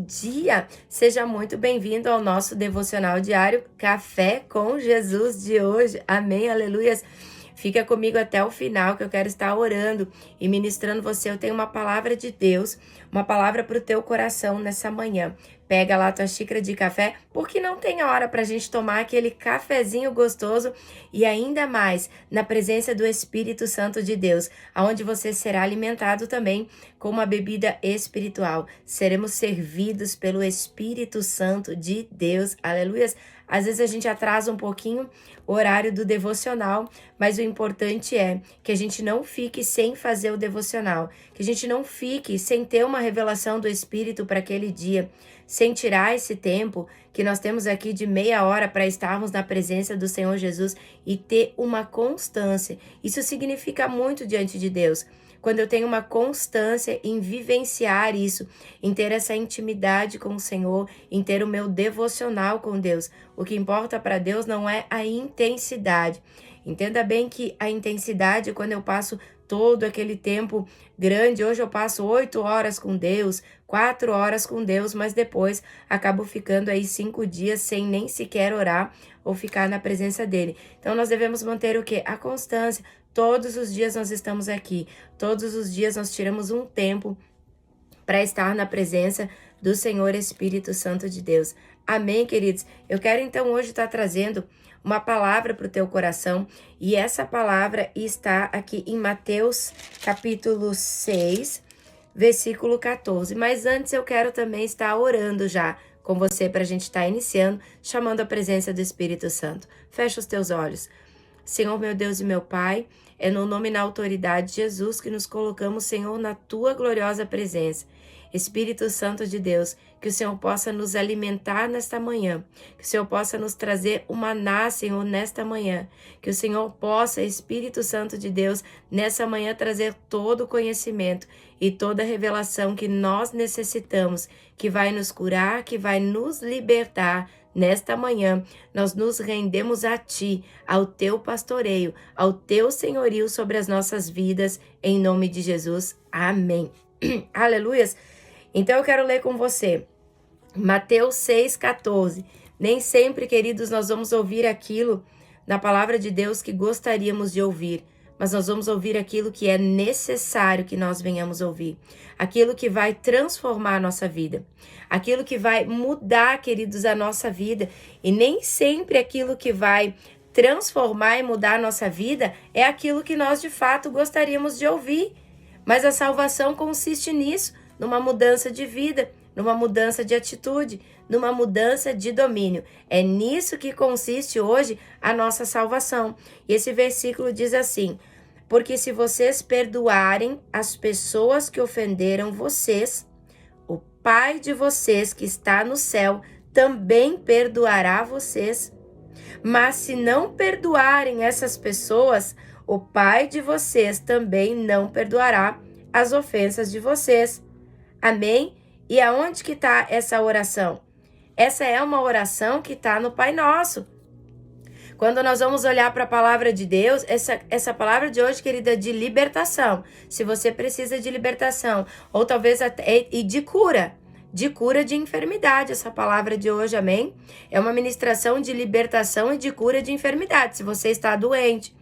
dia! Seja muito bem-vindo ao nosso devocional diário Café com Jesus de hoje. Amém, aleluias! Fica comigo até o final que eu quero estar orando e ministrando você. Eu tenho uma palavra de Deus, uma palavra para o teu coração nessa manhã. Pega lá a tua xícara de café, porque não tem hora para a gente tomar aquele cafezinho gostoso e ainda mais na presença do Espírito Santo de Deus, aonde você será alimentado também com uma bebida espiritual. Seremos servidos pelo Espírito Santo de Deus. Aleluias! Às vezes a gente atrasa um pouquinho o horário do devocional, mas o importante é que a gente não fique sem fazer o devocional, que a gente não fique sem ter uma revelação do Espírito para aquele dia, sem tirar esse tempo que nós temos aqui de meia hora para estarmos na presença do Senhor Jesus e ter uma constância. Isso significa muito diante de Deus. Quando eu tenho uma constância em vivenciar isso, em ter essa intimidade com o Senhor, em ter o meu devocional com Deus. O que importa para Deus não é a intensidade. Entenda bem que a intensidade, quando eu passo todo aquele tempo grande, hoje eu passo 8 horas com Deus, 4 horas com Deus, mas depois acabo ficando aí 5 dias sem nem sequer orar ou ficar na presença dele. Então nós devemos manter o quê? A constância. Todos os dias nós estamos aqui, todos os dias nós tiramos um tempo para estar na presença do Senhor Espírito Santo de Deus. Amém, queridos? Eu quero então hoje estar trazendo uma palavra para o teu coração e essa palavra está aqui em Mateus capítulo 6, versículo 14. Mas antes eu quero também estar orando já com você para a gente estar iniciando, chamando a presença do Espírito Santo. Fecha os teus olhos. Senhor, meu Deus e meu Pai, é no nome e na autoridade de Jesus que nos colocamos, Senhor, na Tua gloriosa presença. Espírito Santo de Deus, que o Senhor possa nos alimentar nesta manhã, que o Senhor possa nos trazer o maná, Senhor, nesta manhã, que o Senhor possa, Espírito Santo de Deus, nessa manhã trazer todo o conhecimento e toda a revelação que nós necessitamos, que vai nos curar, que vai nos libertar. Nesta manhã, nós nos rendemos a Ti, ao Teu pastoreio, ao Teu senhorio sobre as nossas vidas, em nome de Jesus. Amém. Aleluias. Então eu quero ler com você Mateus 6,14. Nem sempre, queridos, nós vamos ouvir aquilo na palavra de Deus que gostaríamos de ouvir, mas nós vamos ouvir aquilo que é necessário que nós venhamos ouvir, aquilo que vai transformar a nossa vida, aquilo que vai mudar, queridos, a nossa vida. E nem sempre aquilo que vai transformar e mudar a nossa vida é aquilo que nós de fato gostaríamos de ouvir. Mas a salvação consiste nisso, numa mudança de vida, numa mudança de atitude, numa mudança de domínio. É nisso que consiste hoje a nossa salvação. E esse versículo diz assim: porque se vocês perdoarem as pessoas que ofenderam vocês, o Pai de vocês que está no céu também perdoará vocês. Mas se não perdoarem essas pessoas, o Pai de vocês também não perdoará as ofensas de vocês. Amém? E aonde que está essa oração? Essa é uma oração que está no Pai Nosso. Quando nós vamos olhar para a palavra de Deus, essa palavra de hoje, querida, de libertação. Se você precisa de libertação, ou talvez até e de cura de enfermidade, essa palavra de hoje, amém? É uma ministração de libertação e de cura de enfermidade. Se você está doente,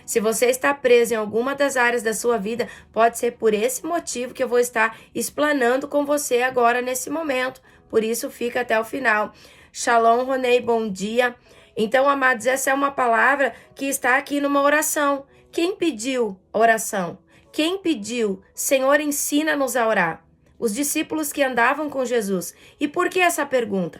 se você está preso em alguma das áreas da sua vida, pode ser por esse motivo que eu vou estar explanando com você agora nesse momento. Por isso, fica até o final. Shalom, Ronei, bom dia. Então, amados, essa é uma palavra que está aqui numa oração. Quem pediu oração? Quem pediu? Senhor, ensina-nos a orar. Os discípulos que andavam com Jesus. E por que essa pergunta?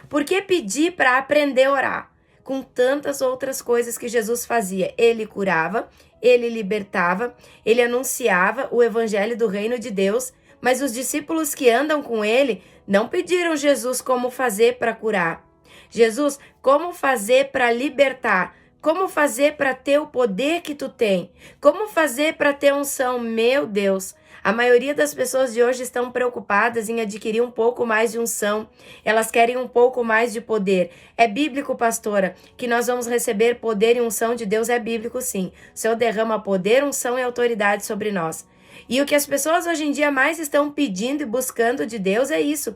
Por que pedir para aprender a orar? Com tantas outras coisas que Jesus fazia. Ele curava, ele libertava, ele anunciava o evangelho do reino de Deus, mas os discípulos que andam com ele não pediram Jesus como fazer para curar. Jesus, como fazer para libertar? Como fazer para ter o poder que tu tem? Como fazer para ter unção? Meu Deus! A maioria das pessoas de hoje estão preocupadas em adquirir um pouco mais de unção. Elas querem um pouco mais de poder. É bíblico, pastora, que nós vamos receber poder e unção de Deus? É bíblico, sim. O Senhor derrama poder, unção e autoridade sobre nós. E o que as pessoas hoje em dia mais estão pedindo e buscando de Deus é isso.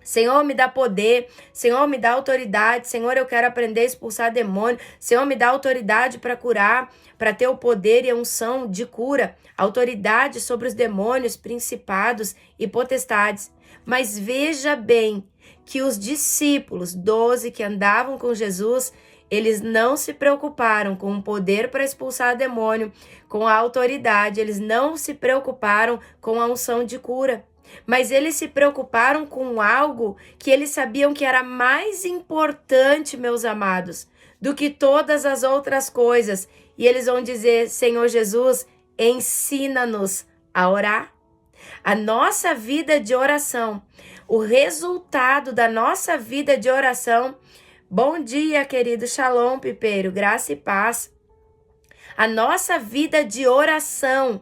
Senhor, me dá poder. Senhor, me dá autoridade. Senhor, eu quero aprender a expulsar demônio. Senhor, me dá autoridade para curar, para ter o poder e a unção de cura. Autoridade sobre os demônios, principados e potestades. Mas veja bem que os discípulos, 12 que andavam com Jesus, eles não se preocuparam com o poder para expulsar demônio, com a autoridade. Eles não se preocuparam com a unção de cura. Mas eles se preocuparam com algo que eles sabiam que era mais importante, meus amados, do que todas as outras coisas. E eles vão dizer: Senhor Jesus, ensina-nos a orar. A nossa vida de oração, o resultado da nossa vida de oração. Bom dia, querido. Shalom, Pipeiro, graça e paz. A nossa vida de oração,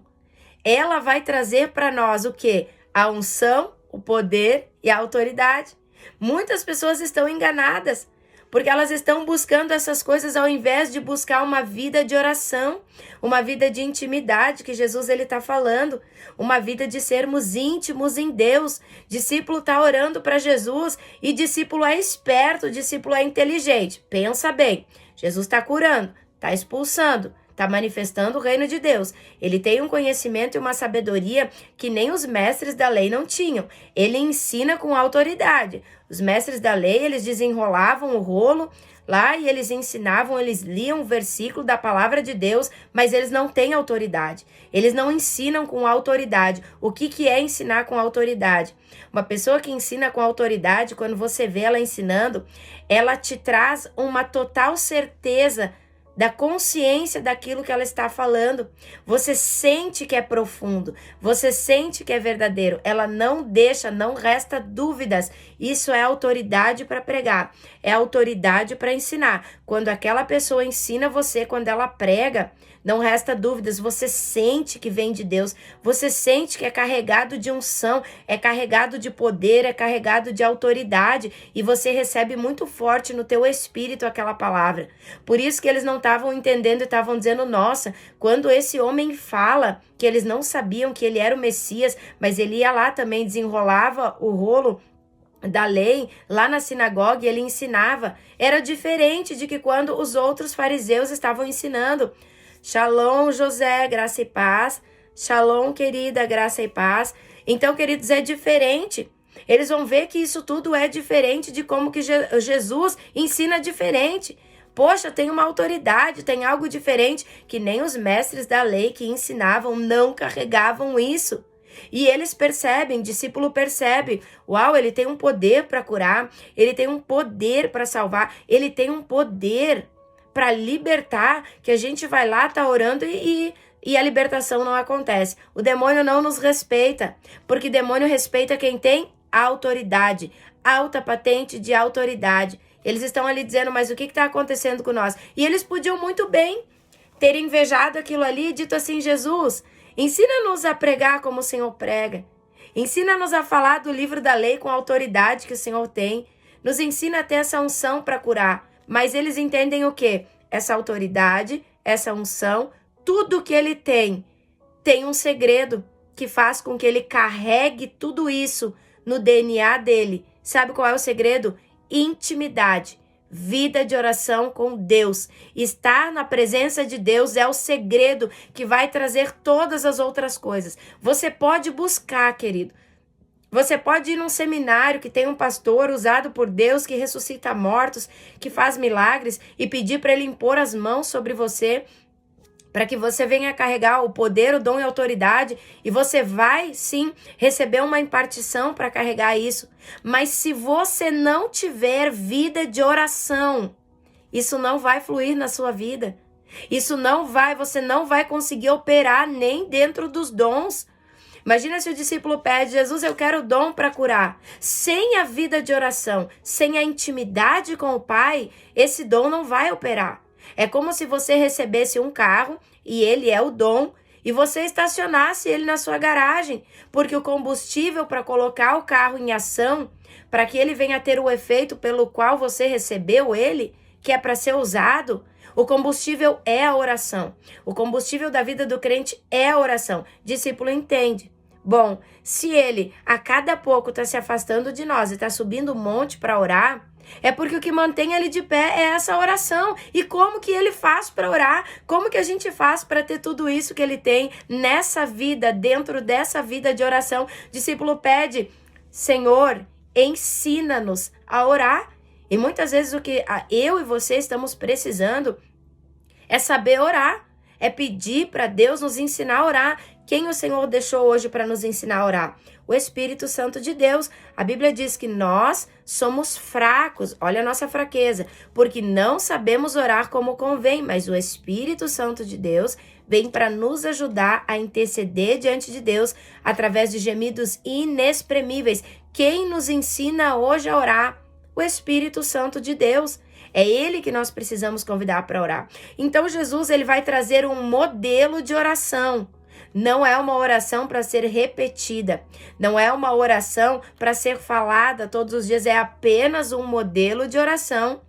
ela vai trazer para nós o quê? A unção, o poder e a autoridade. Muitas pessoas estão enganadas, porque elas estão buscando essas coisas ao invés de buscar uma vida de oração, uma vida de intimidade que Jesus ele está falando, uma vida de sermos íntimos em Deus. Discípulo está orando para Jesus e discípulo é esperto, discípulo é inteligente. Pensa bem, Jesus está curando, está expulsando, está manifestando o reino de Deus. Ele tem um conhecimento e uma sabedoria que nem os mestres da lei não tinham. Ele ensina com autoridade. Os mestres da lei, eles desenrolavam o rolo lá e eles ensinavam, eles liam o versículo da palavra de Deus, mas eles não têm autoridade. Eles não ensinam com autoridade. O que é ensinar com autoridade? Uma pessoa que ensina com autoridade, quando você vê ela ensinando, ela te traz uma total certeza da consciência daquilo que ela está falando. Você sente que é profundo, você sente que é verdadeiro. Ela não deixa, não resta dúvidas. Isso é autoridade para pregar, é autoridade para ensinar. Quando aquela pessoa ensina você, quando ela prega, não resta dúvidas, você sente que vem de Deus, você sente que é carregado de unção, é carregado de poder, é carregado de autoridade, e você recebe muito forte no teu espírito aquela palavra. Por isso que eles não estavam entendendo e estavam dizendo: nossa, quando esse homem fala, que eles não sabiam que ele era o Messias, mas ele ia lá também, desenrolava o rolo da lei lá na sinagoga e ele ensinava. Era diferente de que quando os outros fariseus estavam ensinando. Shalom, José, graça e paz. Shalom, querida, graça e paz. Então, queridos, é diferente. Eles vão ver que isso tudo é diferente de como que Jesus ensina diferente. Poxa, tem uma autoridade, tem algo diferente que nem os mestres da lei que ensinavam não carregavam isso. E eles percebem, discípulo percebe, uau, ele tem um poder para curar, ele tem um poder para salvar, ele tem um poder para libertar, que a gente vai lá, tá orando e a libertação não acontece. O demônio não nos respeita, porque demônio respeita quem tem autoridade, alta patente de autoridade. Eles estão ali dizendo: mas o que está acontecendo com nós? E eles podiam muito bem ter invejado aquilo ali e dito assim: Jesus, ensina-nos a pregar como o Senhor prega. Ensina-nos a falar do livro da lei com a autoridade que o Senhor tem. Nos ensina a ter essa unção para curar. Mas eles entendem o quê? Essa autoridade, essa unção, tudo que ele tem um segredo que faz com que ele carregue tudo isso no DNA dele. Sabe qual é o segredo? Intimidade. Vida de oração com Deus. Estar na presença de Deus é o segredo que vai trazer todas as outras coisas. Você pode buscar, querido. Você pode ir num seminário que tem um pastor usado por Deus, que ressuscita mortos, que faz milagres, e pedir para ele impor as mãos sobre você, para que você venha carregar o poder, o dom e a autoridade, e você vai, sim, receber uma impartição para carregar isso. Mas se você não tiver vida de oração, isso não vai fluir na sua vida. Você não vai conseguir operar nem dentro dos dons. Imagina se o discípulo pede: Jesus, eu quero dom para curar. Sem a vida de oração, sem a intimidade com o Pai, esse dom não vai operar. É como se você recebesse um carro, e ele é o dom, e você estacionasse ele na sua garagem, porque o combustível para colocar o carro em ação, para que ele venha ter o efeito pelo qual você recebeu ele, que é para ser usado, o combustível é a oração. O combustível da vida do crente é a oração. Discípulo entende. Bom, se ele a cada pouco está se afastando de nós e está subindo um monte para orar, é porque o que mantém ele de pé é essa oração. E como que ele faz para orar? Como que a gente faz para ter tudo isso que ele tem nessa vida, dentro dessa vida de oração? O discípulo pede, Senhor, ensina-nos a orar. E muitas vezes o que eu e você estamos precisando é saber orar, é pedir para Deus nos ensinar a orar. Quem o Senhor deixou hoje para nos ensinar a orar? O Espírito Santo de Deus. A Bíblia diz que nós somos fracos, olha a nossa fraqueza, porque não sabemos orar como convém, mas o Espírito Santo de Deus vem para nos ajudar a interceder diante de Deus através de gemidos inexprimíveis. Quem nos ensina hoje a orar? O Espírito Santo de Deus. É ele que nós precisamos convidar para orar. Então Jesus, ele vai trazer um modelo de oração. Não é uma oração para ser repetida. Não é uma oração para ser falada todos os dias. É apenas um modelo de oração,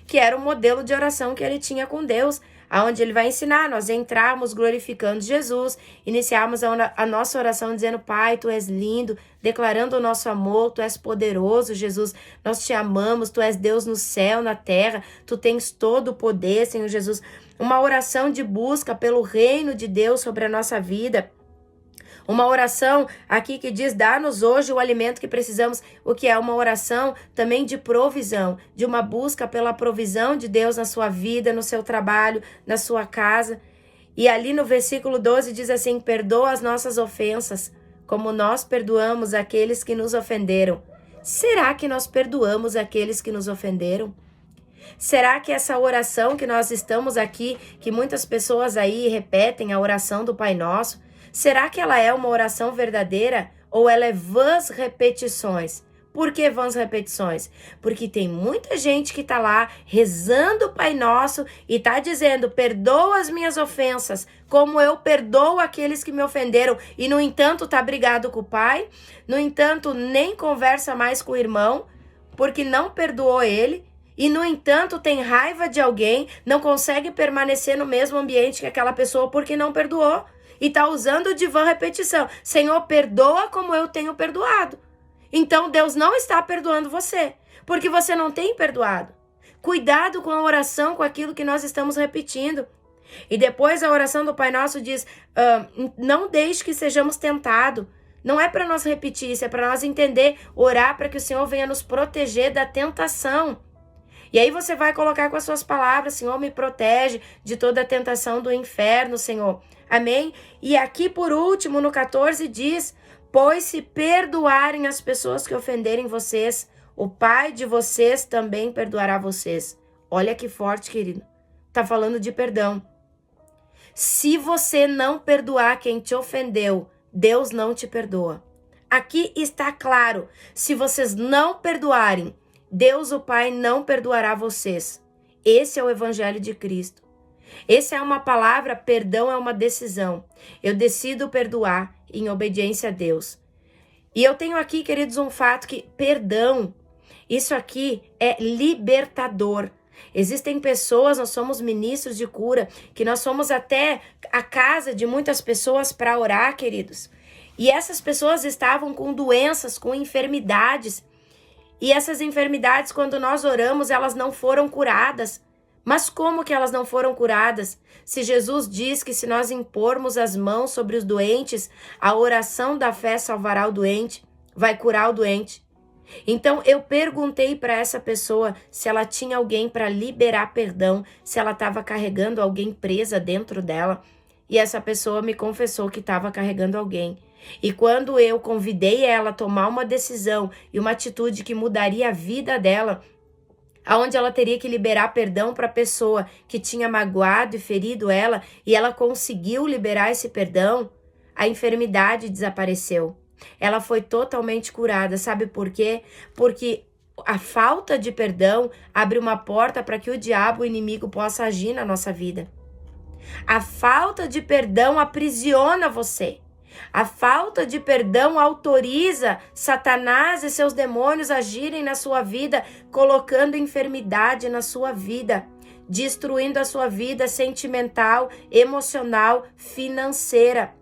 que era o modelo de oração que ele tinha com Deus, aonde ele vai ensinar nós entrarmos glorificando Jesus, iniciarmos a nossa oração dizendo, Pai, Tu és lindo, declarando o nosso amor, Tu és poderoso, Jesus, nós Te amamos, Tu és Deus no céu, na terra, Tu tens todo o poder, Senhor Jesus. Uma oração de busca pelo reino de Deus sobre a nossa vida. Uma oração aqui que diz, dá-nos hoje o alimento que precisamos, o que é uma oração também de provisão, de uma busca pela provisão de Deus na sua vida, no seu trabalho, na sua casa. E ali no versículo 12 diz assim, perdoa as nossas ofensas, como nós perdoamos aqueles que nos ofenderam. Será que nós perdoamos aqueles que nos ofenderam? Será que essa oração que nós estamos aqui, que muitas pessoas aí repetem, a oração do Pai Nosso, será que ela é uma oração verdadeira ou ela é vãs repetições? Por que vãs repetições? Porque tem muita gente que está lá rezando o Pai Nosso e está dizendo, perdoa as minhas ofensas, como eu perdoo aqueles que me ofenderam. E no entanto está brigado com o Pai, no entanto nem conversa mais com o irmão, porque não perdoou ele. E, no entanto, tem raiva de alguém, não consegue permanecer no mesmo ambiente que aquela pessoa porque não perdoou. E está usando de vã repetição. Senhor, perdoa como eu tenho perdoado. Então, Deus não está perdoando você, porque você não tem perdoado. Cuidado com a oração, com aquilo que nós estamos repetindo. E depois a oração do Pai Nosso diz, não deixe que sejamos tentados. Não é para nós repetir isso, é para nós entender, orar para que o Senhor venha nos proteger da tentação. E aí você vai colocar com as suas palavras, Senhor, me protege de toda a tentação do inferno, Senhor. Amém? E aqui por último, no 14 diz, pois se perdoarem as pessoas que ofenderem vocês, o Pai de vocês também perdoará vocês. Olha que forte, querido. Tá falando de perdão. Se você não perdoar quem te ofendeu, Deus não te perdoa. Aqui está claro, se vocês não perdoarem, Deus o Pai não perdoará vocês. Esse é o Evangelho de Cristo. Essa é uma palavra, perdão é uma decisão. Eu decido perdoar em obediência a Deus. E eu tenho aqui, queridos, um fato que perdão, isso aqui é libertador. Existem pessoas, nós somos ministros de cura, que nós fomos até a casa de muitas pessoas para orar, queridos. E essas pessoas estavam com doenças, com enfermidades. E essas enfermidades, quando nós oramos, elas não foram curadas. Mas como que elas não foram curadas? Se Jesus diz que se nós impormos as mãos sobre os doentes, a oração da fé salvará o doente, vai curar o doente. Então eu perguntei para essa pessoa se ela tinha alguém para liberar perdão, se ela estava carregando alguém presa dentro dela. E essa pessoa me confessou que estava carregando alguém. E quando eu convidei ela a tomar uma decisão e uma atitude que mudaria a vida dela, aonde ela teria que liberar perdão para a pessoa que tinha magoado e ferido ela, e ela conseguiu liberar esse perdão, a enfermidade desapareceu. Ela foi totalmente curada. Sabe por quê? Porque a falta de perdão abre uma porta para que o diabo, o inimigo, possa agir na nossa vida. A falta de perdão aprisiona você. A falta de perdão autoriza Satanás e seus demônios agirem na sua vida, colocando enfermidade na sua vida, destruindo a sua vida sentimental, emocional, financeira.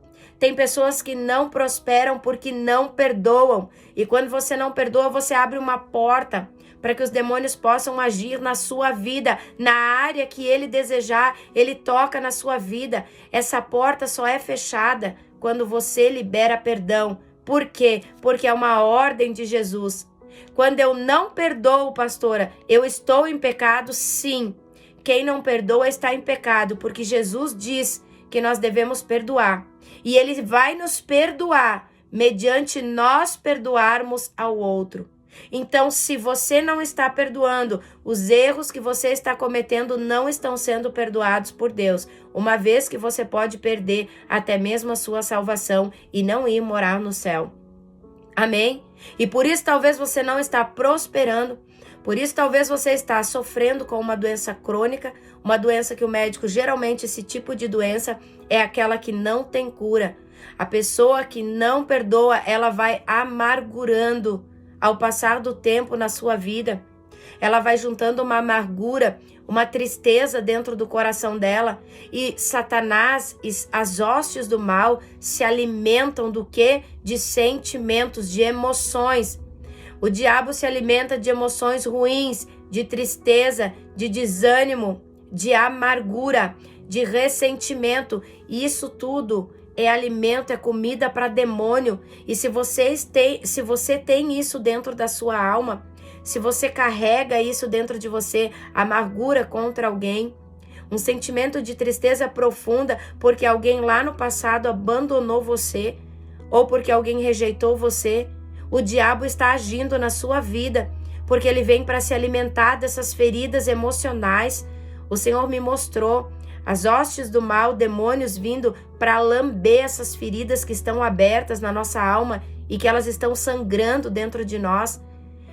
Tem pessoas que não prosperam porque não perdoam. E quando você não perdoa, você abre uma porta para que os demônios possam agir na sua vida, na área que ele desejar, ele toca na sua vida. Essa porta só é fechada quando você libera perdão. Por quê? Porque é uma ordem de Jesus. Quando eu não perdoo, pastora, eu estou em pecado, sim. Quem não perdoa está em pecado, porque Jesus diz que nós devemos perdoar. E ele vai nos perdoar mediante nós perdoarmos ao outro. Então, se você não está perdoando, os erros que você está cometendo não estão sendo perdoados por Deus, uma vez que você pode perder até mesmo a sua salvação e não ir morar no céu. Amém? E por isso talvez você não está prosperando, por isso talvez você está sofrendo com uma doença crônica, uma doença que o médico, geralmente esse tipo de doença é aquela que não tem cura. A pessoa que não perdoa, ela vai amargurando ao passar do tempo na sua vida. Ela vai juntando uma amargura, uma tristeza dentro do coração dela. E Satanás e as hostes do mal se alimentam do quê? De sentimentos, de emoções. O diabo se alimenta de emoções ruins, de tristeza, de desânimo, de amargura, de ressentimento. E isso tudo é alimento, é comida para demônio. E se você tem isso dentro da sua alma, se você carrega isso dentro de você, amargura contra alguém, um sentimento de tristeza profunda porque alguém lá no passado abandonou você, ou porque alguém rejeitou você, o diabo está agindo na sua vida, porque ele vem para se alimentar dessas feridas emocionais. O Senhor me mostrou as hostes do mal, demônios vindo para lamber essas feridas que estão abertas na nossa alma e que elas estão sangrando dentro de nós.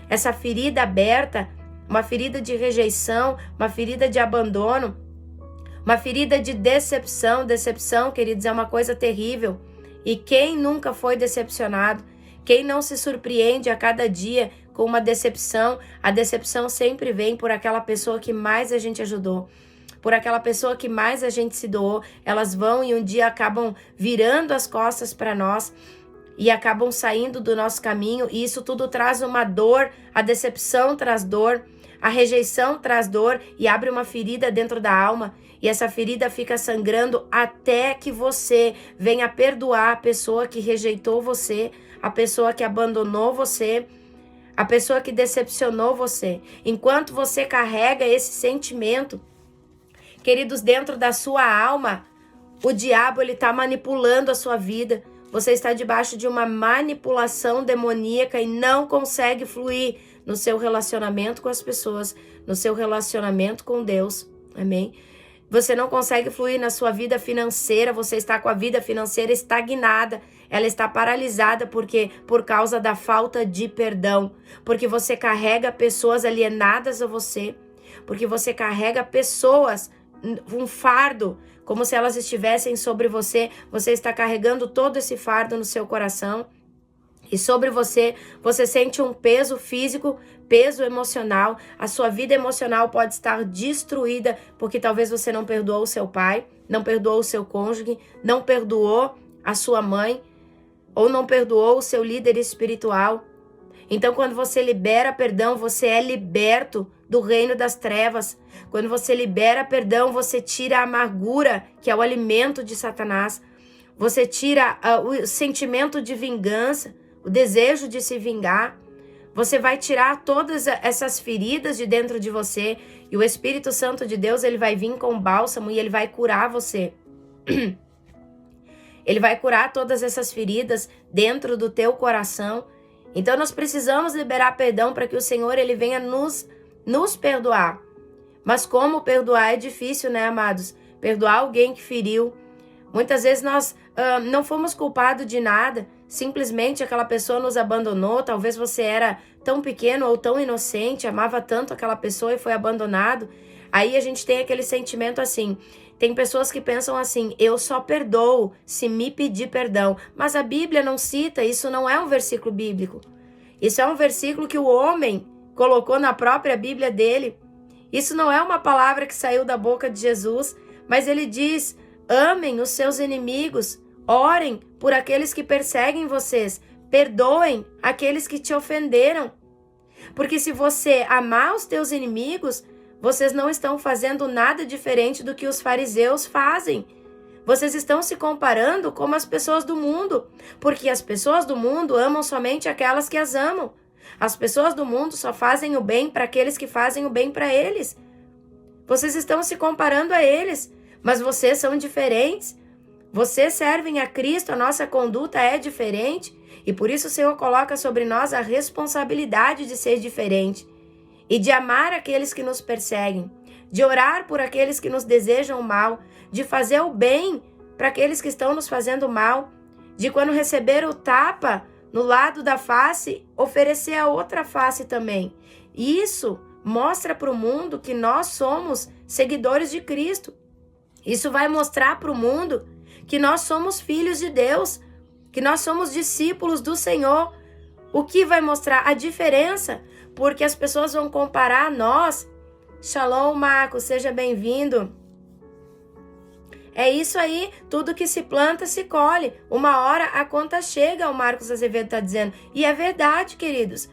Essa ferida aberta, uma ferida de rejeição, uma ferida de abandono, uma ferida de decepção. Decepção, queridos, é uma coisa terrível. E quem nunca foi decepcionado? Quem não se surpreende a cada dia com uma decepção? A decepção sempre vem por aquela pessoa que mais a gente ajudou, por aquela pessoa que mais a gente se doou. Elas vão e um dia acabam virando as costas para nós e acabam saindo do nosso caminho, e isso tudo traz uma dor. A decepção traz dor, a rejeição traz dor e abre uma ferida dentro da alma, e essa ferida fica sangrando até que você venha perdoar a pessoa que rejeitou você, a pessoa que abandonou você, a pessoa que decepcionou você. Enquanto você carrega esse sentimento, queridos, dentro da sua alma, o diabo ele está manipulando a sua vida. Você está debaixo de uma manipulação demoníaca e não consegue fluir no seu relacionamento com as pessoas, no seu relacionamento com Deus. Amém? Você não consegue fluir na sua vida financeira, você está com a vida financeira estagnada, ela está paralisada porque por causa da falta de perdão, porque você carrega pessoas alienadas a você, porque você carrega pessoas, um fardo, como se elas estivessem sobre você. Você está carregando todo esse fardo no seu coração. E sobre você, você sente um peso físico, peso emocional. A sua vida emocional pode estar destruída porque talvez você não perdoou o seu pai, não perdoou o seu cônjuge, não perdoou a sua mãe, ou não perdoou o seu líder espiritual. Então, quando você libera perdão, você é liberto do reino das trevas. Quando você libera perdão, você tira a amargura, que é o alimento de Satanás. Você tira o sentimento de vingança, o desejo de se vingar. Você vai tirar todas essas feridas de dentro de você, e o Espírito Santo de Deus, ele vai vir com bálsamo e ele vai curar você. Ele vai curar todas essas feridas dentro do teu coração. Então nós precisamos liberar perdão para que o Senhor ele venha nos perdoar. Mas como perdoar é difícil, né, amados? Perdoar alguém que feriu. Muitas vezes nós não fomos culpados de nada, simplesmente aquela pessoa nos abandonou. Talvez você era tão pequeno ou tão inocente, amava tanto aquela pessoa e foi abandonado. Aí a gente tem aquele sentimento assim. Tem pessoas que pensam assim: eu só perdoo se me pedir perdão. Mas a Bíblia não cita, isso não é um versículo bíblico. Isso é um versículo que o homem colocou na própria Bíblia dele. Isso não é uma palavra que saiu da boca de Jesus, mas ele diz: amem os seus inimigos, Orem por aqueles que perseguem vocês. Perdoem aqueles que te ofenderam. Porque se você amar os teus inimigos, vocês não estão fazendo nada diferente do que os fariseus fazem. Vocês estão se comparando como as pessoas do mundo, porque as pessoas do mundo amam somente aquelas que as amam. As pessoas do mundo só fazem o bem para aqueles que fazem o bem para eles. Vocês estão se comparando a eles, mas vocês são diferentes. Vocês servem a Cristo, a nossa conduta é diferente, e por isso o Senhor coloca sobre nós a responsabilidade de ser diferente e de amar aqueles que nos perseguem, de orar por aqueles que nos desejam mal, de fazer o bem para aqueles que estão nos fazendo mal, de quando receber o tapa no lado da face, oferecer a outra face também. Isso mostra para o mundo que nós somos seguidores de Cristo. Isso vai mostrar para o mundo que nós somos filhos de Deus, que nós somos discípulos do Senhor. O que vai mostrar a diferença? Porque as pessoas vão comparar a nós. Shalom, Marcos, seja bem-vindo. É isso aí, tudo que se planta se colhe. Uma hora a conta chega, o Marcos Azevedo está dizendo. E é verdade, queridos.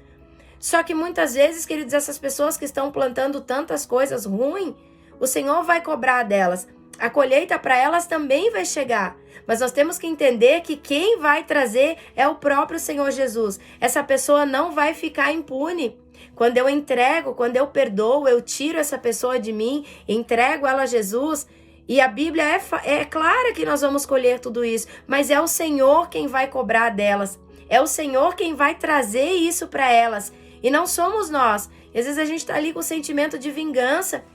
Só que muitas vezes, queridos, essas pessoas que estão plantando tantas coisas ruins, o Senhor vai cobrar delas. A colheita para elas também vai chegar. Mas nós temos que entender que quem vai trazer é o próprio Senhor Jesus. Essa pessoa não vai ficar impune. Quando eu entrego, quando eu perdoo, eu tiro essa pessoa de mim, entrego ela a Jesus. E a Bíblia é clara que nós vamos colher tudo isso. Mas é o Senhor quem vai cobrar delas. É o Senhor quem vai trazer isso para elas. E não somos nós. E às vezes a gente está ali com o sentimento de vingança.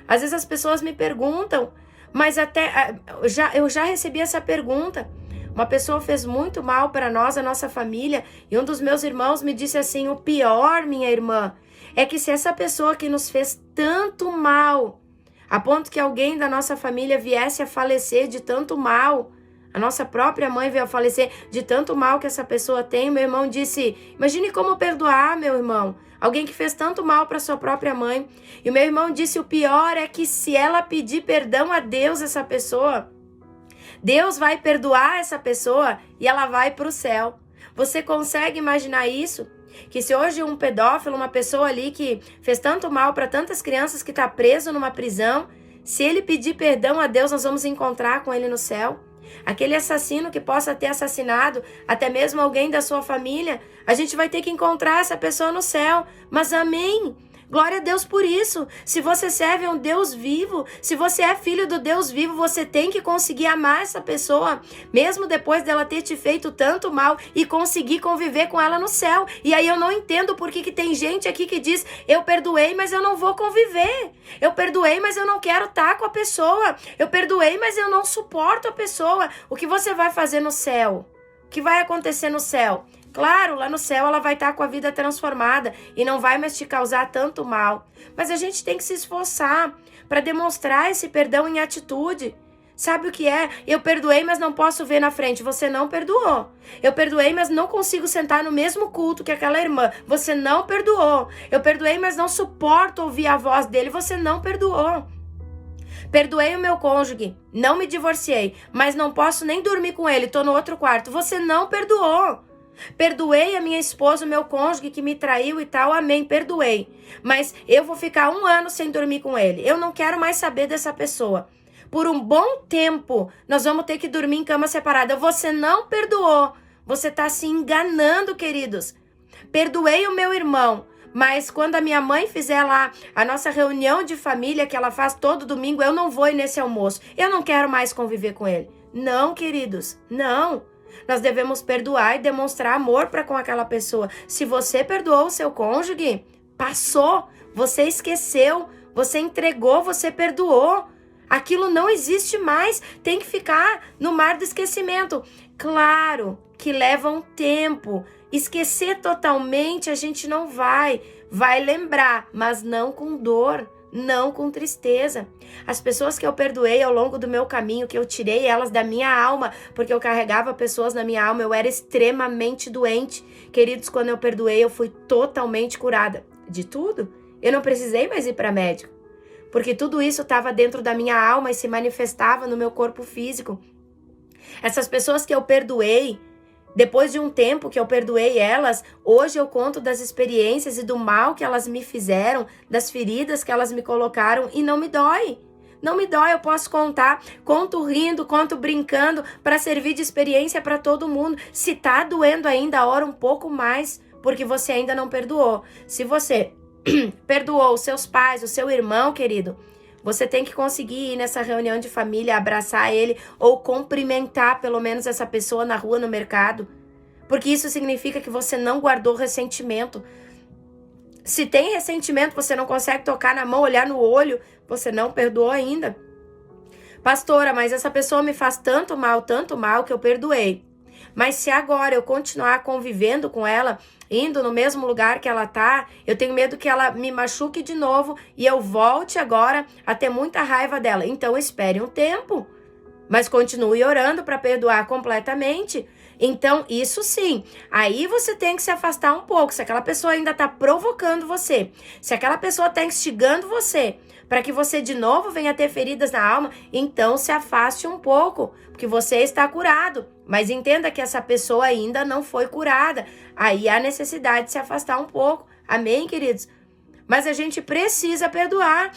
Às vezes as pessoas me perguntam, mas eu já recebi essa pergunta. Uma pessoa fez muito mal para nós, a nossa família, e um dos meus irmãos me disse assim: o pior, minha irmã, é que se essa pessoa que nos fez tanto mal, a ponto que alguém da nossa família viesse a falecer de tanto mal, a nossa própria mãe veio a falecer de tanto mal que essa pessoa tem, meu irmão disse: imagine como perdoar, meu irmão, alguém que fez tanto mal para sua própria mãe. E o meu irmão disse: o pior é que se ela pedir perdão a Deus, essa pessoa, Deus vai perdoar essa pessoa e ela vai para o céu. Você consegue imaginar isso? Que se hoje um pedófilo, uma pessoa ali que fez tanto mal para tantas crianças que está preso numa prisão, se ele pedir perdão a Deus, nós vamos encontrar com ele no céu? Aquele assassino que possa ter assassinado até mesmo alguém da sua família, a gente vai ter que encontrar essa pessoa no céu. Mas amém! Glória a Deus por isso. Se você serve a um Deus vivo, se você é filho do Deus vivo, você tem que conseguir amar essa pessoa, mesmo depois dela ter te feito tanto mal, e conseguir conviver com ela no céu. E aí eu não entendo por que tem gente aqui que diz: eu perdoei, mas eu não vou conviver. Eu perdoei, mas eu não quero estar com a pessoa. Eu perdoei, mas eu não suporto a pessoa. O que você vai fazer no céu? O que vai acontecer no céu? Claro, lá no céu ela vai estar com a vida transformada e não vai mais te causar tanto mal. Mas a gente tem que se esforçar para demonstrar esse perdão em atitude. Sabe o que é? Eu perdoei, mas não posso ver na frente. Você não perdoou. Eu perdoei, mas não consigo sentar no mesmo culto que aquela irmã. Você não perdoou. Eu perdoei, mas não suporto ouvir a voz dele. Você não perdoou. Perdoei o meu cônjuge, não me divorciei, mas não posso nem dormir com ele, tô no outro quarto. Você não perdoou. Perdoei a minha esposa, o meu cônjuge que me traiu e tal, amém, perdoei. Mas eu vou ficar 1 ano sem dormir com ele. Eu não quero mais saber dessa pessoa. Por um bom tempo, nós vamos ter que dormir em cama separada. Você não perdoou. Você está se enganando, queridos. Perdoei o meu irmão, mas quando a minha mãe fizer lá a nossa reunião de família, que ela faz todo domingo, eu não vou ir nesse almoço. Eu não quero mais conviver com ele. Não, queridos, não. Nós devemos perdoar e demonstrar amor para com aquela pessoa. Se você perdoou o seu cônjuge, passou, você esqueceu, você entregou, você perdoou. Aquilo não existe mais, tem que ficar no mar do esquecimento. Claro que leva um tempo. Esquecer totalmente a gente não vai lembrar, mas não com dor. Não com tristeza. As pessoas que eu perdoei ao longo do meu caminho, que eu tirei elas da minha alma, porque eu carregava pessoas na minha alma, eu era extremamente doente. Queridos, quando eu perdoei, eu fui totalmente curada de tudo. Eu não precisei mais ir para médico, porque tudo isso estava dentro da minha alma e se manifestava no meu corpo físico. Essas pessoas que eu perdoei, depois de um tempo que eu perdoei elas, hoje eu conto das experiências e do mal que elas me fizeram, das feridas que elas me colocaram e não me dói. Não me dói, eu posso contar, conto rindo, conto brincando, para servir de experiência para todo mundo. Se tá doendo ainda, ora um pouco mais, porque você ainda não perdoou. Se você perdoou os seus pais, o seu irmão, querido, você tem que conseguir ir nessa reunião de família, abraçar ele ou cumprimentar pelo menos essa pessoa na rua, no mercado. Porque isso significa que você não guardou ressentimento. Se tem ressentimento, você não consegue tocar na mão, olhar no olho, você não perdoou ainda. Pastora, mas essa pessoa me faz tanto mal que eu perdoei. Mas se agora eu continuar convivendo com ela, indo no mesmo lugar que ela tá, eu tenho medo que ela me machuque de novo e eu volte agora a ter muita raiva dela. Então espere um tempo, mas continue orando para perdoar completamente. Então, isso sim, aí você tem que se afastar um pouco. Se aquela pessoa ainda tá provocando você, se aquela pessoa tá instigando você para que você de novo venha ter feridas na alma, então se afaste um pouco, porque você está curado. Mas entenda que essa pessoa ainda não foi curada. Aí há necessidade de se afastar um pouco. Amém, queridos? Mas a gente precisa perdoar.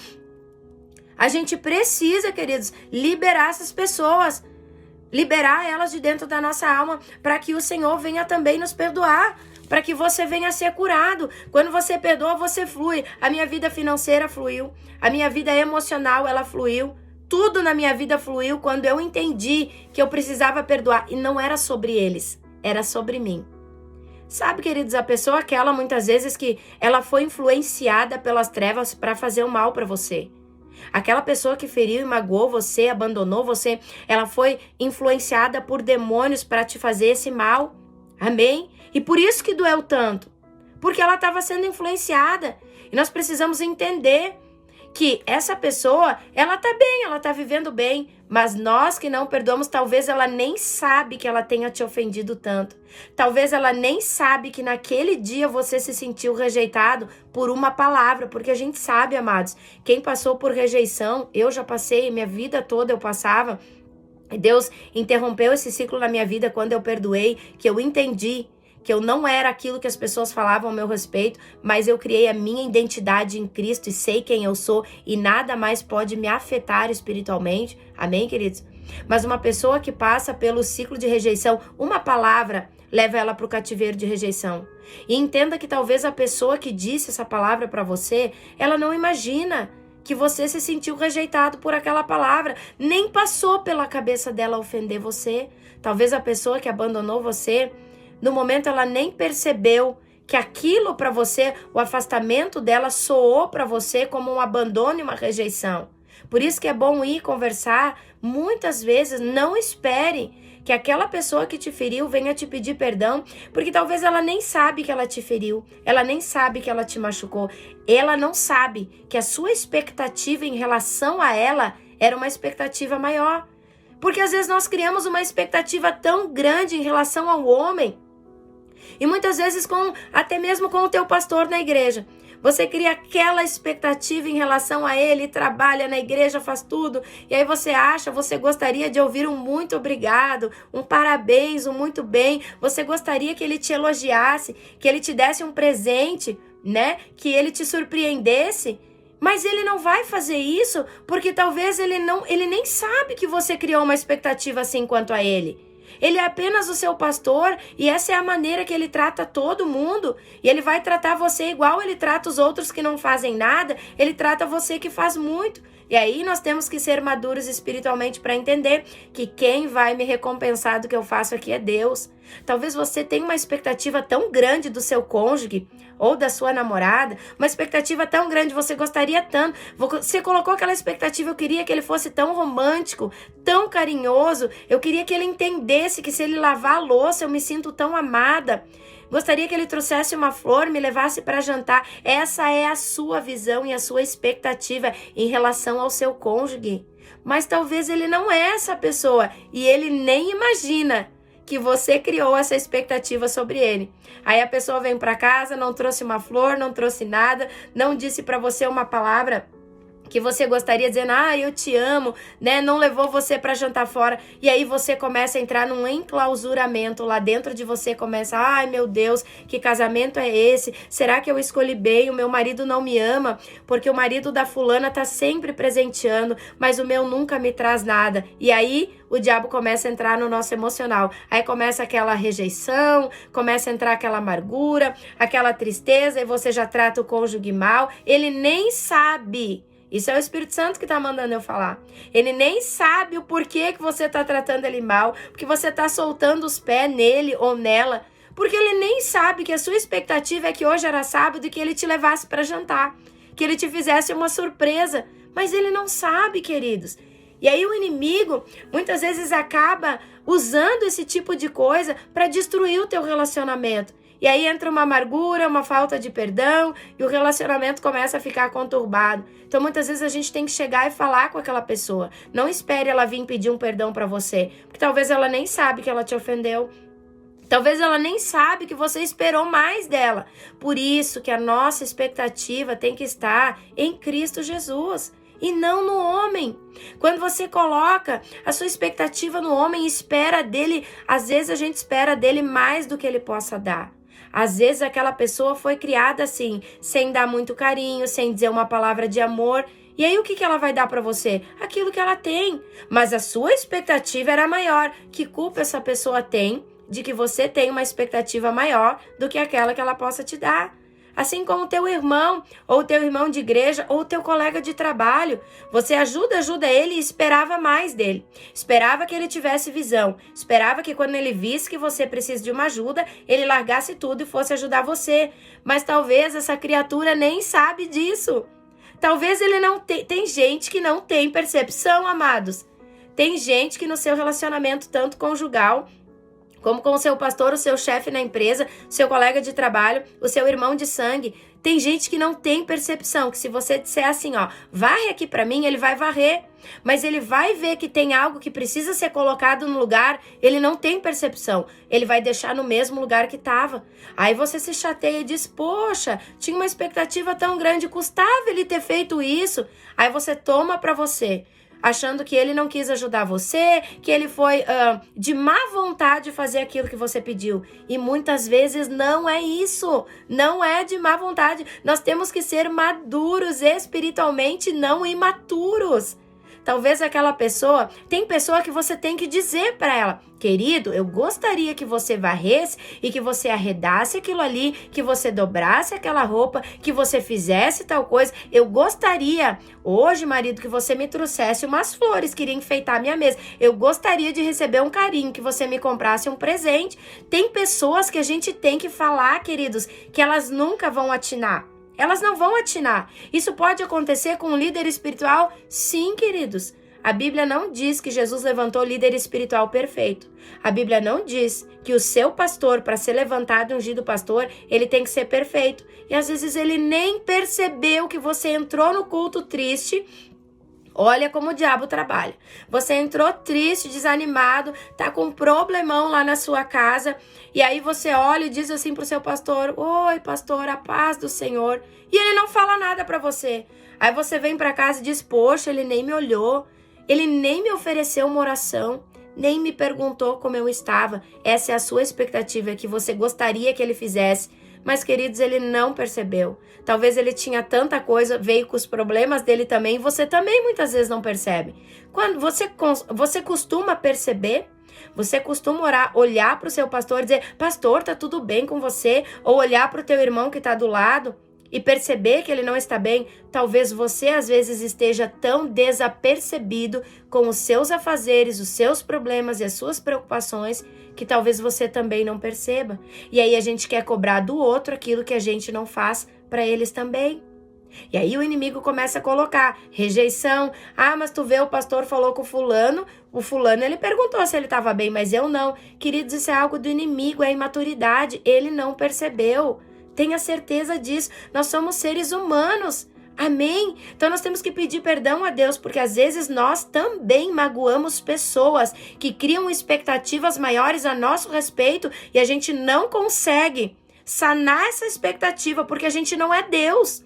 A gente precisa, queridos, liberar essas pessoas. Liberar elas de dentro da nossa alma para que o Senhor venha também nos perdoar. Para que você venha a ser curado. Quando você perdoa, você flui. A minha vida financeira fluiu. A minha vida emocional, ela fluiu. Tudo na minha vida fluiu quando eu entendi que eu precisava perdoar. E não era sobre eles, era sobre mim. Sabe, queridos, a pessoa aquela muitas vezes que ela foi influenciada pelas trevas para fazer o mal para você. Aquela pessoa que feriu e magoou você, abandonou você, ela foi influenciada por demônios para te fazer esse mal. Amém? E por isso que doeu tanto. Porque ela estava sendo influenciada. E nós precisamos entender que essa pessoa, ela tá bem, ela tá vivendo bem, mas nós que não perdoamos, talvez ela nem sabe que ela tenha te ofendido tanto. Talvez ela nem sabe que naquele dia você se sentiu rejeitado por uma palavra, porque a gente sabe, amados, quem passou por rejeição, eu já passei, minha vida toda eu passava, Deus interrompeu esse ciclo na minha vida quando eu perdoei, que eu entendi que eu não era aquilo que as pessoas falavam ao meu respeito, mas eu criei a minha identidade em Cristo e sei quem eu sou e nada mais pode me afetar espiritualmente. Amém, queridos? Mas uma pessoa que passa pelo ciclo de rejeição, uma palavra leva ela para o cativeiro de rejeição. E entenda que talvez a pessoa que disse essa palavra para você, ela não imagina que você se sentiu rejeitado por aquela palavra. Nem passou pela cabeça dela ofender você. Talvez a pessoa que abandonou você, no momento ela nem percebeu que aquilo para você, o afastamento dela soou para você como um abandono e uma rejeição. Por isso que é bom ir conversar. Muitas vezes não espere que aquela pessoa que te feriu venha te pedir perdão, porque talvez ela nem sabe que ela te feriu, ela nem sabe que ela te machucou, ela não sabe que a sua expectativa em relação a ela era uma expectativa maior. Porque às vezes nós criamos uma expectativa tão grande em relação ao homem, e muitas vezes até mesmo com o teu pastor na igreja. Você cria aquela expectativa em relação a ele, trabalha na igreja, faz tudo, e aí você gostaria de ouvir um muito obrigado, um parabéns, um muito bem, você gostaria que ele te elogiasse, que ele te desse um presente, né? Que ele te surpreendesse, mas ele não vai fazer isso, porque talvez ele nem sabe que você criou uma expectativa assim quanto a ele. Ele é apenas o seu pastor e essa é a maneira que ele trata todo mundo. E ele vai tratar você igual ele trata os outros que não fazem nada. Ele trata você que faz muito. E aí nós temos que ser maduros espiritualmente para entender que quem vai me recompensar do que eu faço aqui é Deus. Talvez você tenha uma expectativa tão grande do seu cônjuge ou da sua namorada, uma expectativa tão grande, você gostaria tanto, você colocou aquela expectativa, eu queria que ele fosse tão romântico, tão carinhoso, eu queria que ele entendesse que se ele lavar a louça eu me sinto tão amada. Gostaria que ele trouxesse uma flor, me levasse para jantar. Essa é a sua visão e a sua expectativa em relação ao seu cônjuge. Mas talvez ele não é essa pessoa e ele nem imagina que você criou essa expectativa sobre ele. Aí a pessoa vem para casa, não trouxe uma flor, não trouxe nada, não disse para você uma palavra que você gostaria, dizendo, eu te amo, né? Não levou você para jantar fora. E aí você começa a entrar num enclausuramento lá dentro de você, começa, ai meu Deus, que casamento é esse? Será que eu escolhi bem? O meu marido não me ama, porque o marido da fulana tá sempre presenteando, mas o meu nunca me traz nada. E aí o diabo começa a entrar no nosso emocional. Aí começa aquela rejeição, começa a entrar aquela amargura, aquela tristeza, e você já trata o cônjuge mal. Ele nem sabe. Isso é o Espírito Santo que está mandando eu falar. Ele nem sabe o porquê que você está tratando ele mal, porque você está soltando os pés nele ou nela, porque ele nem sabe que a sua expectativa é que hoje era sábado e que ele te levasse para jantar, que ele te fizesse uma surpresa, mas ele não sabe, queridos. E aí o inimigo muitas vezes acaba usando esse tipo de coisa para destruir o teu relacionamento. E aí entra uma amargura, uma falta de perdão e o relacionamento começa a ficar conturbado. Então muitas vezes a gente tem que chegar e falar com aquela pessoa. Não espere ela vir pedir um perdão para você, porque talvez ela nem sabe que ela te ofendeu. Talvez ela nem sabe que você esperou mais dela. Por isso que a nossa expectativa tem que estar em Cristo Jesus e não no homem. Quando você coloca a sua expectativa no homem, espera dele, às vezes a gente espera dele mais do que ele possa dar. Às vezes aquela pessoa foi criada assim, sem dar muito carinho, sem dizer uma palavra de amor. E aí o que ela vai dar para você? Aquilo que ela tem. Mas a sua expectativa era maior. Que culpa essa pessoa tem de que você tem uma expectativa maior do que aquela que ela possa te dar? Assim como teu irmão, ou teu irmão de igreja, ou teu colega de trabalho. Você ajuda ele e esperava mais dele. Esperava que ele tivesse visão. Esperava que quando ele visse que você precisa de uma ajuda, ele largasse tudo e fosse ajudar você. Mas talvez essa criatura nem sabe disso. Talvez ele não tem gente que não tem percepção, amados. Tem gente que no seu relacionamento, tanto conjugal, como com o seu pastor, o seu chefe na empresa, o seu colega de trabalho, o seu irmão de sangue. Tem gente que não tem percepção, que se você disser assim, varre aqui pra mim, ele vai varrer. Mas ele vai ver que tem algo que precisa ser colocado no lugar, ele não tem percepção. Ele vai deixar no mesmo lugar que estava. Aí você se chateia e diz, poxa, tinha uma expectativa tão grande, custava ele ter feito isso. Aí você toma pra você, achando que ele não quis ajudar você, que ele foi de má vontade fazer aquilo que você pediu. E muitas vezes não é isso, não é de má vontade. Nós temos que ser maduros espiritualmente, não imaturos. Talvez aquela pessoa, tem pessoa que você tem que dizer para ela, querido, eu gostaria que você varresse e que você arredasse aquilo ali, que você dobrasse aquela roupa, que você fizesse tal coisa. Eu gostaria, hoje, marido, que você me trouxesse umas flores, queria enfeitar a minha mesa. Eu gostaria de receber um carinho, que você me comprasse um presente. Tem pessoas que a gente tem que falar, queridos, que elas nunca vão atinar. Elas não vão atinar. Isso pode acontecer com um líder espiritual? Sim, queridos. A Bíblia não diz que Jesus levantou líder espiritual perfeito. A Bíblia não diz que o seu pastor, para ser levantado e ungido pastor, ele tem que ser perfeito. E às vezes ele nem percebeu que você entrou no culto triste. Olha como o diabo trabalha. Você entrou triste, desanimado, tá com um problemão lá na sua casa, e aí você olha e diz assim pro seu pastor, oi pastor, a paz do Senhor, e ele não fala nada pra você. Aí você vem pra casa e diz, poxa, ele nem me olhou, ele nem me ofereceu uma oração, nem me perguntou como eu estava. Essa é a sua expectativa, que você gostaria que ele fizesse. Mas, queridos, ele não percebeu. Talvez ele tinha tanta coisa, veio com os problemas dele também, e você também muitas vezes não percebe. Quando você costuma perceber, você costuma olhar para o seu pastor e dizer, pastor, tá tudo bem com você? Ou olhar para o teu irmão que está do lado e perceber que ele não está bem. Talvez você às vezes esteja tão desapercebido com os seus afazeres, os seus problemas e as suas preocupações, que talvez você também não perceba. E aí a gente quer cobrar do outro aquilo que a gente não faz para eles também. E aí o inimigo começa a colocar rejeição. Mas tu vê, o pastor falou com o fulano ele perguntou se ele estava bem, mas eu não. Queridos, isso é algo do inimigo, é imaturidade. Ele não percebeu. Tenha certeza disso. Nós somos seres humanos. Amém? Então nós temos que pedir perdão a Deus, porque às vezes nós também magoamos pessoas que criam expectativas maiores a nosso respeito e a gente não consegue sanar essa expectativa porque a gente não é Deus.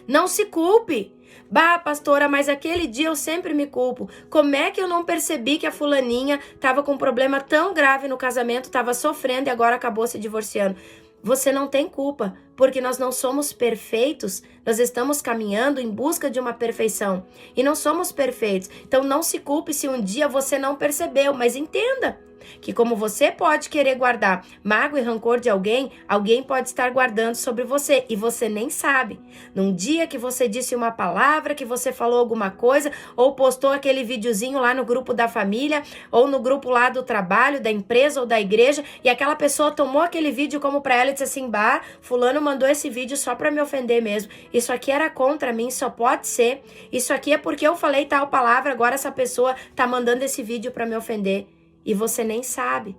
Não se culpe. Bah, pastora, mas aquele dia eu sempre me culpo. Como é que eu não percebi que a fulaninha estava com um problema tão grave no casamento, estava sofrendo e agora acabou se divorciando? Você não tem culpa, porque nós não somos perfeitos, nós estamos caminhando em busca de uma perfeição e não somos perfeitos. Então não se culpe se um dia você não percebeu, mas entenda que como você pode querer guardar mágoa e rancor de alguém, alguém pode estar guardando sobre você e você nem sabe. Num dia que você disse uma palavra, que você falou alguma coisa, ou postou aquele videozinho lá no grupo da família, ou no grupo lá do trabalho, da empresa ou da igreja, e aquela pessoa tomou aquele vídeo como pra ela e disse assim, bah, fulano mandou esse vídeo só pra me ofender mesmo. Isso aqui era contra mim, só pode ser. Isso aqui é porque eu falei tal palavra, agora essa pessoa tá mandando esse vídeo pra me ofender. E você nem sabe.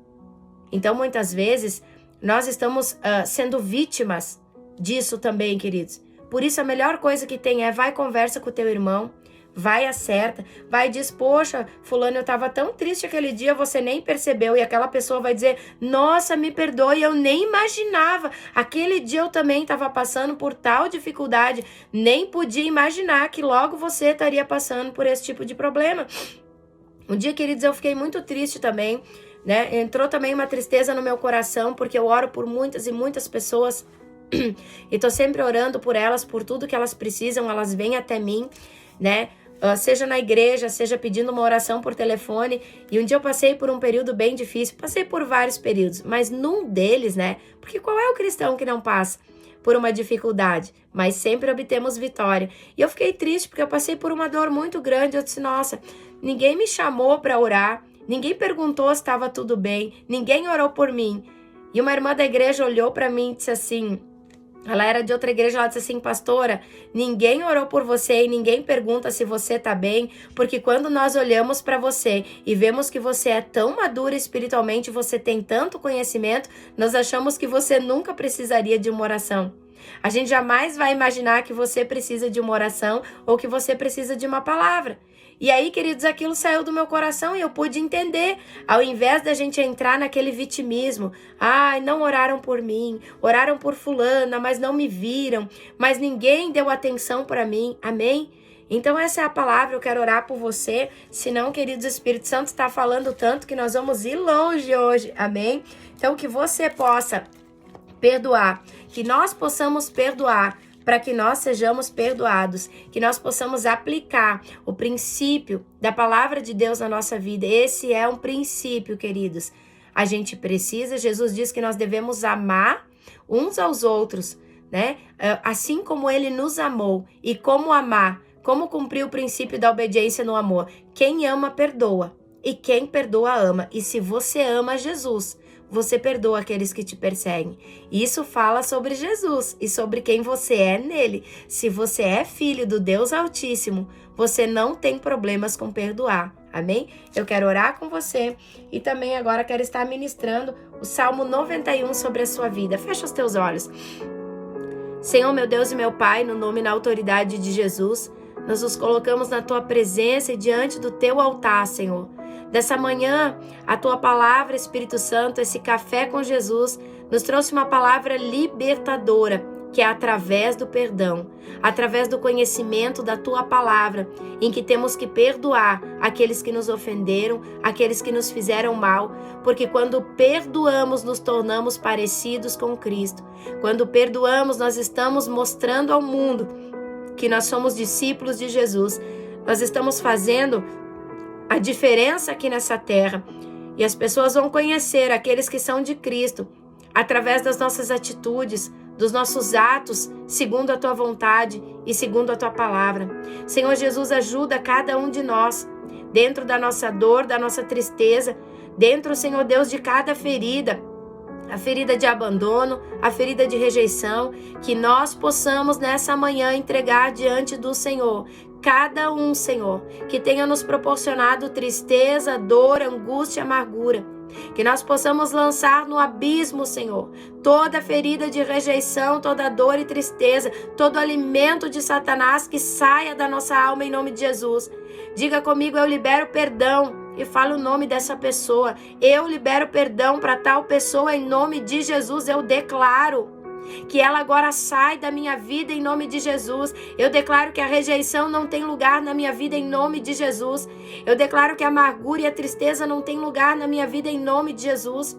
Então, muitas vezes, nós estamos sendo vítimas disso também, queridos. Por isso, a melhor coisa que tem é vai conversa com o teu irmão, vai acerta, vai e diz, poxa, fulano, eu estava tão triste aquele dia, você nem percebeu. E aquela pessoa vai dizer, nossa, me perdoe, eu nem imaginava. Aquele dia eu também estava passando por tal dificuldade, nem podia imaginar que logo você estaria passando por esse tipo de problema. Um dia, queridos, eu fiquei muito triste também, né? Entrou também uma tristeza no meu coração, porque eu oro por muitas e muitas pessoas e tô sempre orando por elas, por tudo que elas precisam, elas vêm até mim, né? Seja na igreja, seja pedindo uma oração por telefone. E um dia eu passei por um período bem difícil, passei por vários períodos, mas num deles, né? Porque qual é o cristão que não passa por uma dificuldade? Mas sempre obtemos vitória. E eu fiquei triste porque eu passei por uma dor muito grande. Eu disse, nossa, ninguém me chamou para orar, ninguém perguntou se estava tudo bem, ninguém orou por mim. E uma irmã da igreja olhou para mim e disse assim, ela era de outra igreja, ela disse assim, pastora, ninguém orou por você e ninguém pergunta se você tá bem, porque quando nós olhamos para você e vemos que você é tão madura espiritualmente, você tem tanto conhecimento, nós achamos que você nunca precisaria de uma oração. A gente jamais vai imaginar que você precisa de uma oração ou que você precisa de uma palavra. E aí, queridos, aquilo saiu do meu coração e eu pude entender. Ao invés da gente entrar naquele vitimismo, ai, não oraram por mim, oraram por fulana, mas não me viram, mas ninguém deu atenção para mim, amém? Então essa é a palavra, eu quero orar por você, senão, queridos, o Espírito Santo está falando tanto que nós vamos ir longe hoje, amém? Então que você possa perdoar, que nós possamos perdoar, para que nós sejamos perdoados, que nós possamos aplicar o princípio da palavra de Deus na nossa vida. Esse é um princípio, queridos. A gente precisa, Jesus diz que nós devemos amar uns aos outros, né? Assim como ele nos amou. E como amar? Como cumprir o princípio da obediência no amor? Quem ama, perdoa. E quem perdoa, ama. E se você ama Jesus, você perdoa aqueles que te perseguem. Isso fala sobre Jesus e sobre quem você é nele. Se você é filho do Deus Altíssimo, você não tem problemas com perdoar. Amém? Eu quero orar com você e também agora quero estar ministrando o Salmo 91 sobre a sua vida. Fecha os teus olhos. Senhor, meu Deus e meu Pai, no nome e na autoridade de Jesus, nós nos colocamos na tua presença e diante do teu altar, Senhor. Dessa manhã, a tua palavra, Espírito Santo, esse café com Jesus, nos trouxe uma palavra libertadora, que é através do perdão, através do conhecimento da tua palavra, em que temos que perdoar aqueles que nos ofenderam, aqueles que nos fizeram mal, porque quando perdoamos, nos tornamos parecidos com Cristo. Quando perdoamos, nós estamos mostrando ao mundo que nós somos discípulos de Jesus. Nós estamos fazendo a diferença aqui nessa terra. E as pessoas vão conhecer aqueles que são de Cristo através das nossas atitudes, dos nossos atos, segundo a tua vontade e segundo a tua palavra. Senhor Jesus, ajuda cada um de nós, dentro da nossa dor, da nossa tristeza, dentro, Senhor Deus, de cada ferida, a ferida de abandono, a ferida de rejeição, que nós possamos nessa manhã entregar diante do Senhor. Cada um, Senhor, que tenha nos proporcionado tristeza, dor, angústia, amargura. Que nós possamos lançar no abismo, Senhor, toda ferida de rejeição, toda dor e tristeza, todo alimento de Satanás que saia da nossa alma em nome de Jesus. Diga comigo, eu libero perdão. E fala o nome dessa pessoa. Eu libero perdão para tal pessoa em nome de Jesus. Eu declaro. Que ela agora sai da minha vida em nome de Jesus. Eu declaro que a rejeição não tem lugar na minha vida em nome de Jesus. Eu declaro que a amargura e a tristeza não tem lugar na minha vida em nome de Jesus.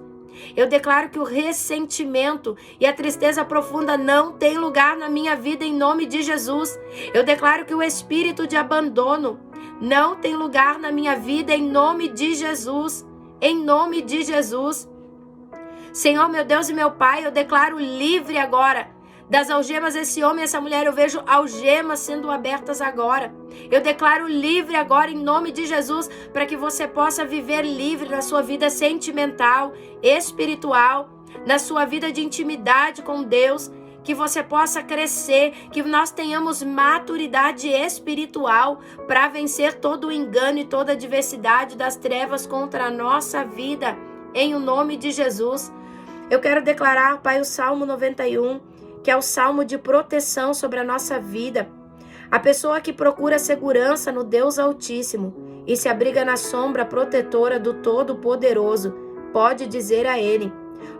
Eu declaro que o ressentimento e a tristeza profunda não tem lugar na minha vida em nome de Jesus. Eu declaro que o espírito de abandono não tem lugar na minha vida em nome de Jesus. Em nome de Jesus. Senhor, meu Deus e meu Pai, eu declaro livre agora das algemas esse homem e essa mulher. Eu vejo algemas sendo abertas agora. Eu declaro livre agora em nome de Jesus, para que você possa viver livre na sua vida sentimental, espiritual, na sua vida de intimidade com Deus, que você possa crescer, que nós tenhamos maturidade espiritual para vencer todo o engano e toda a adversidade das trevas contra a nossa vida, em o nome de Jesus. Eu quero declarar, Pai, o Salmo 91, que é o salmo de proteção sobre a nossa vida. A pessoa que procura segurança no Deus Altíssimo e se abriga na sombra protetora do Todo-Poderoso, pode dizer a Ele: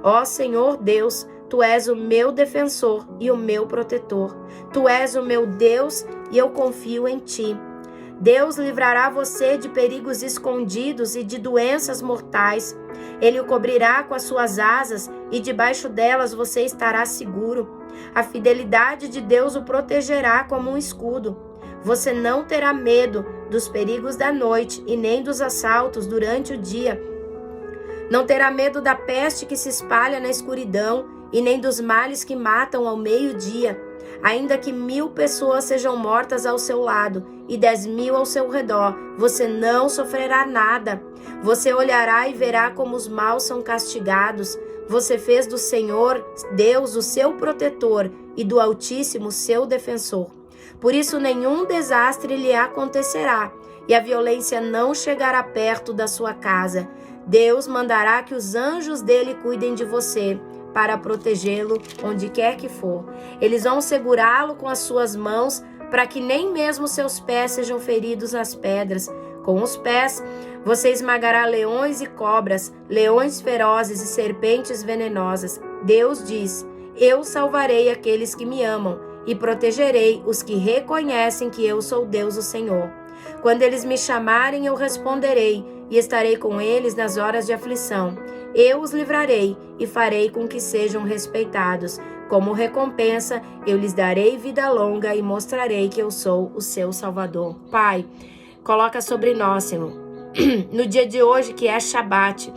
ó Senhor Deus, Tu és o meu defensor e o meu protetor. Tu és o meu Deus e eu confio em Ti. Deus livrará você de perigos escondidos e de doenças mortais. Ele o cobrirá com as suas asas e debaixo delas você estará seguro. A fidelidade de Deus o protegerá como um escudo. Você não terá medo dos perigos da noite e nem dos assaltos durante o dia. Não terá medo da peste que se espalha na escuridão e nem dos males que matam ao meio-dia. Ainda que 1000 pessoas sejam mortas ao seu lado e 10.000 ao seu redor, você não sofrerá nada. Você olhará e verá como os maus são castigados. Você fez do Senhor, Deus, o seu protetor e do Altíssimo, seu defensor. Por isso nenhum desastre lhe acontecerá e a violência não chegará perto da sua casa. Deus mandará que os anjos dele cuidem de você, para protegê-lo onde quer que for. Eles vão segurá-lo com as suas mãos, para que nem mesmo seus pés sejam feridos nas pedras. Com os pés, você esmagará leões e cobras, leões ferozes e serpentes venenosas. Deus diz: eu salvarei aqueles que me amam e protegerei os que reconhecem que eu sou Deus, o Senhor. Quando eles me chamarem, eu responderei e estarei com eles nas horas de aflição. Eu os livrarei e farei com que sejam respeitados. Como recompensa, eu lhes darei vida longa e mostrarei que eu sou o seu Salvador. Pai, coloca sobre nós, Senhor, no dia de hoje, que é Shabat,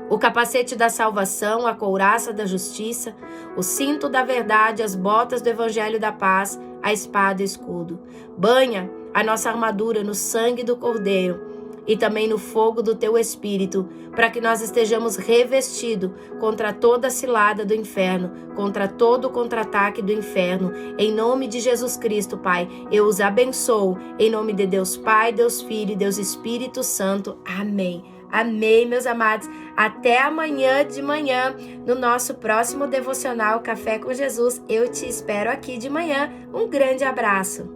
o capacete da salvação, a couraça da justiça, o cinto da verdade, as botas do evangelho da paz, a espada e o escudo. Banha a nossa armadura no sangue do Cordeiro e também no fogo do Teu Espírito, para que nós estejamos revestidos contra toda a cilada do inferno, contra todo o contra-ataque do inferno. Em nome de Jesus Cristo, Pai, eu os abençoo. Em nome de Deus Pai, Deus Filho e Deus Espírito Santo. Amém. Amém, meus amados. Até amanhã de manhã, no nosso próximo devocional Café com Jesus. Eu te espero aqui de manhã. Um grande abraço.